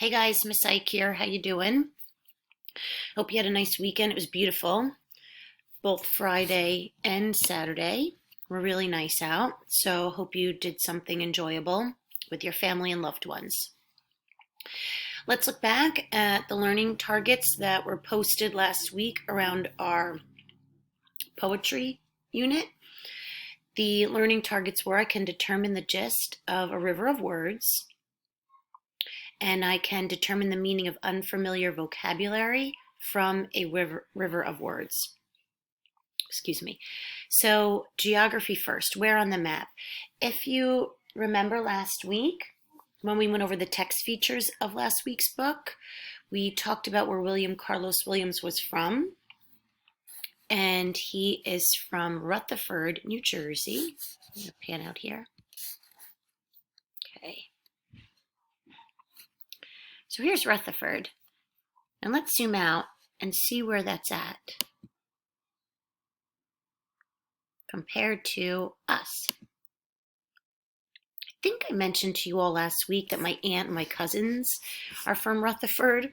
Hey guys, Miss Ike here. How you doing? Hope you had a nice weekend. It was beautiful. Both Friday and Saturday were really nice out. So hope you did something enjoyable with your family and loved ones. Let's look back at the learning targets that were posted last week around our poetry unit. The learning targets were I can determine the gist of a river of words, and I can determine the meaning of unfamiliar vocabulary from a river of words. Excuse me. So, geography first. Where on the map? If you remember last week, when we went over the text features of last week's book, we talked about where William Carlos Williams was from. And he is from Rutherford, New Jersey. I'm going to pan out here. Okay. So here's Rutherford. And let's zoom out and see where that's at compared to us. I think I mentioned to you all last week that my aunt and my cousins are from Rutherford,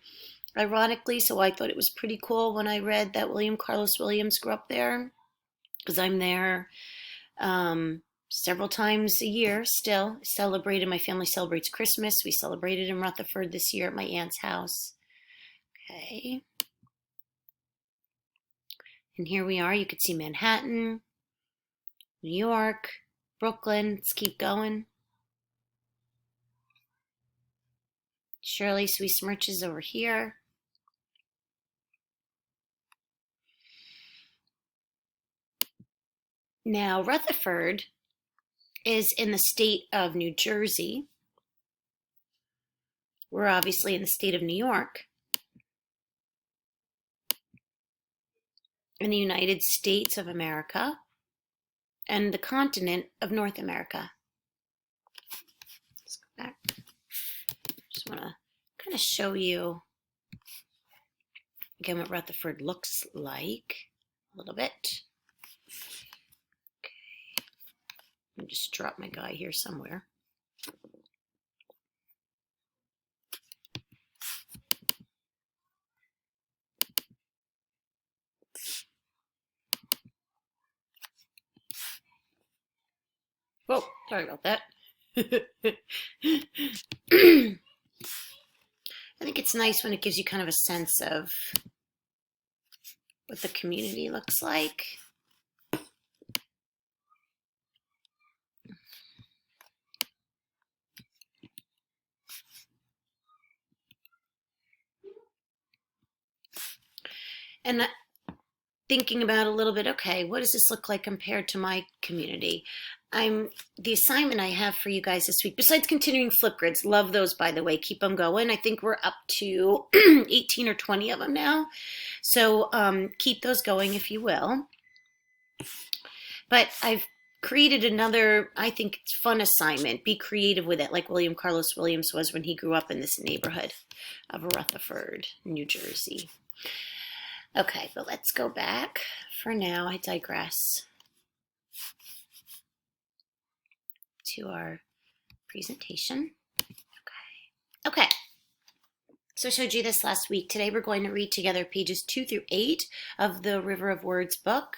ironically, so I thought it was pretty cool when I read that William Carlos Williams grew up there, because I'm there several times a year still. My family celebrates Christmas. We celebrated in Rutherford this year at my aunt's house. Okay. And here we are. You could see Manhattan, New York, Brooklyn. Let's keep going. Shirley Sweet Smirches over here. Now, Rutherford is in the state of New Jersey. We're obviously in the state of New York. In the United States of America and the continent of North America. Let's go back. Just want to kind of show you again what Rutherford looks like a little bit. Okay. Let me just drop my guy here somewhere. Whoa, sorry about that. I think it's nice when it gives you kind of a sense of what the community looks like. And thinking about a little bit, okay, what does this look like compared to my community? The assignment I have for you guys this week, besides continuing Flipgrids, love those, by the way, keep them going. I think we're up to 18 or 20 of them now. So keep those going if you will. But I've created another, I think, fun assignment. Be creative with it, like William Carlos Williams was when he grew up in this neighborhood of Rutherford, New Jersey. Okay, but let's go back. For now, I digress to our presentation. Okay. So I showed you this last week. Today we're going to read together pages 2 through 8 of the River of Words book.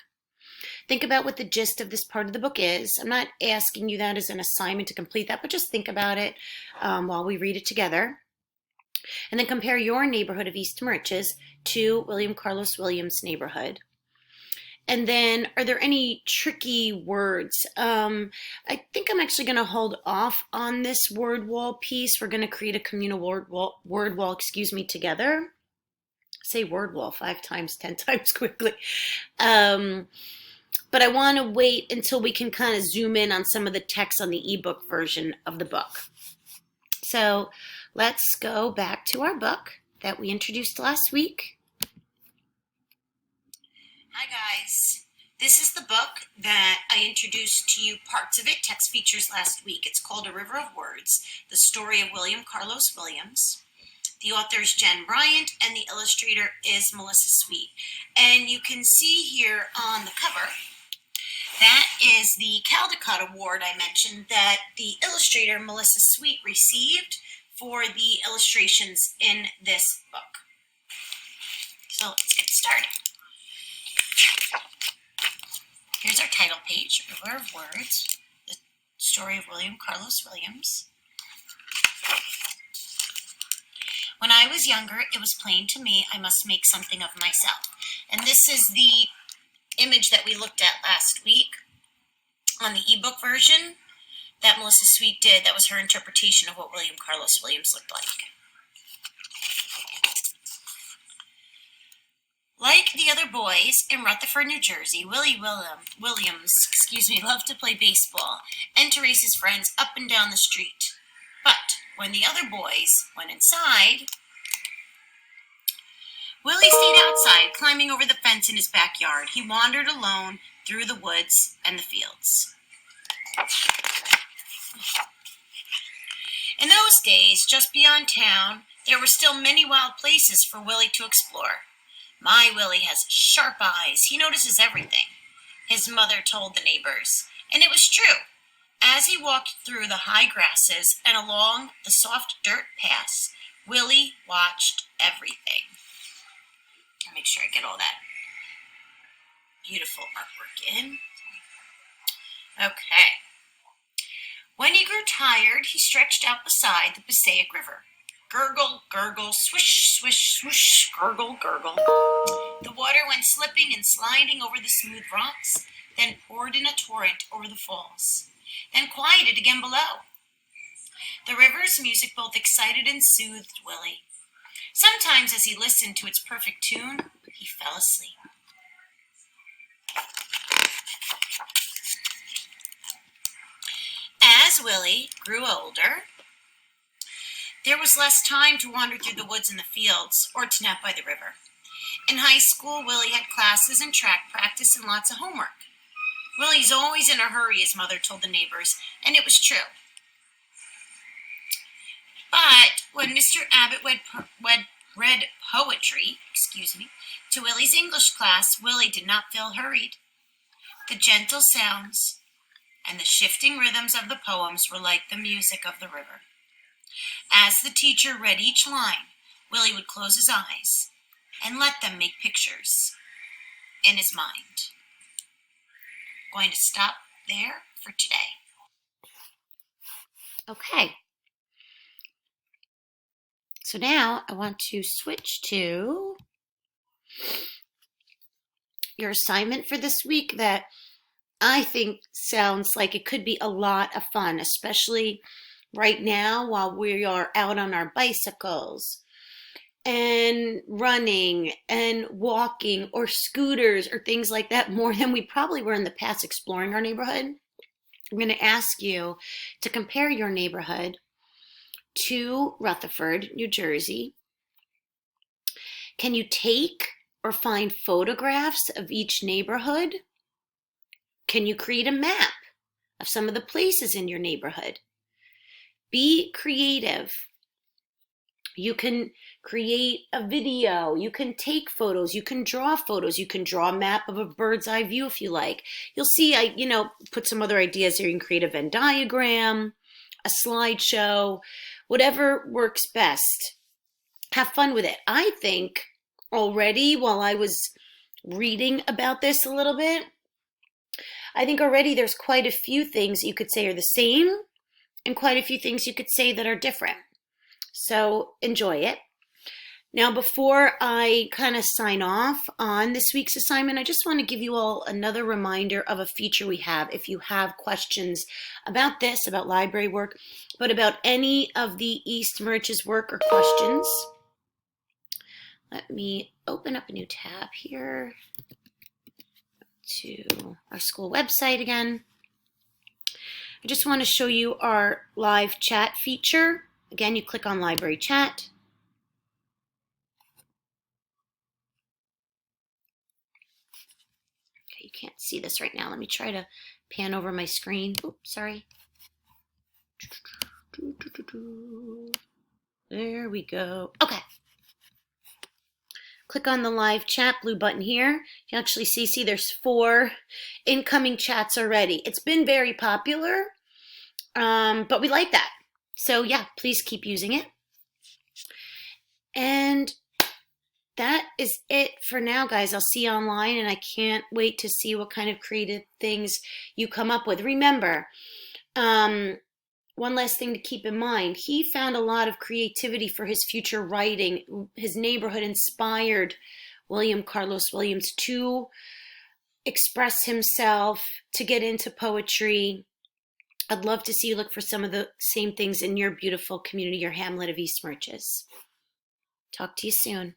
Think about what the gist of this part of the book is. I'm not asking you that as an assignment to complete that, but just think about it while we read it together. And then compare your neighborhood of East Moriches to William Carlos Williams' neighborhood. And then, are there any tricky words? I think I'm actually going to hold off on this word wall piece. We're going to create a communal word wall, together. Say word wall 5 times, 10 times quickly. But I want to wait until we can kind of zoom in on some of the text on the ebook version of the book. So let's go back to our book that we introduced last week. Hi guys, this is the book that I introduced to you parts of it, text features last week. It's called A River of Words, the story of William Carlos Williams. The author is Jen Bryant and the illustrator is Melissa Sweet. And you can see here on the cover, that is the Caldecott Award I mentioned that the illustrator Melissa Sweet received for the illustrations in this book. So let's get started. Here's our title page, River of Words, the story of William Carlos Williams. When I was younger, it was plain to me I must make something of myself. And this is the image that we looked at last week on the ebook version that Melissa Sweet did. That was her interpretation of what William Carlos Williams looked like. Like the other boys in Rutherford, New Jersey, Williams loved to play baseball and to race his friends up and down the street. But when the other boys went inside, Willie stayed outside, climbing over the fence in his backyard. He wandered alone through the woods and the fields. In those days, just beyond town, there were still many wild places for Willie to explore. My Willie has sharp eyes. He notices everything, his mother told the neighbors. And it was true. As he walked through the high grasses and along the soft dirt paths, Willie watched everything. I'll make sure I get all that beautiful artwork in. Okay. When he grew tired, he stretched out beside the Passaic River. Gurgle, gurgle, swish, swish, swoosh, gurgle, gurgle. The water went slipping and sliding over the smooth rocks, then poured in a torrent over the falls, then quieted again below. The river's music both excited and soothed Willie. Sometimes as he listened to its perfect tune, he fell asleep. As Willie grew older, there was less time to wander through the woods and the fields or to nap by the river. In high school, Willie had classes and track practice and lots of homework. Willie's always in a hurry, his mother told the neighbors, and it was true. But when Mr. Abbott read poetry, to Willie's English class, Willie did not feel hurried. The gentle sounds and the shifting rhythms of the poems were like the music of the river. As the teacher read each line, Willie would close his eyes and let them make pictures in his mind. Going to stop there for today. Okay. So now I want to switch to your assignment for this week that I think sounds like it could be a lot of fun, especially right now while we are out on our bicycles and running and walking or scooters or things like that more than we probably were in the past exploring our neighborhood. I'm going to ask you to compare your neighborhood to Rutherford, New Jersey. Can you take or find photographs of each neighborhood? Can you create a map of some of the places in your neighborhood? Be creative. You can create a video. You can take photos. You can draw photos. You can draw a map of a bird's eye view if you like. You'll see I put some other ideas here. You can create a Venn diagram, a slideshow, whatever works best. Have fun with it. I think already, while I was reading about this a little bit, I think already there's quite a few things you could say are the same and quite a few things you could say that are different. So enjoy it. Now, before I kind of sign off on this week's assignment, I just want to give you all another reminder of a feature we have. If you have questions about this, about library work, but about any of the East Moriches work or questions, let me open up a new tab here to our school website again. I just want to show you our live chat feature. Again, you click on library chat. Okay, you can't see this right now. Let me try to pan over my screen. Oops, sorry. There we go. Okay. Click on the live chat, blue button here. You actually see there's 4 incoming chats already. It's been very popular, but we like that. So yeah, please keep using it. And that is it for now, guys. I'll see you online, and I can't wait to see what kind of creative things you come up with. Remember, one last thing to keep in mind, he found a lot of creativity for his future writing. His neighborhood inspired William Carlos Williams to express himself, to get into poetry. I'd love to see you look for some of the same things in your beautiful community, your hamlet of East Murchis. Talk to you soon.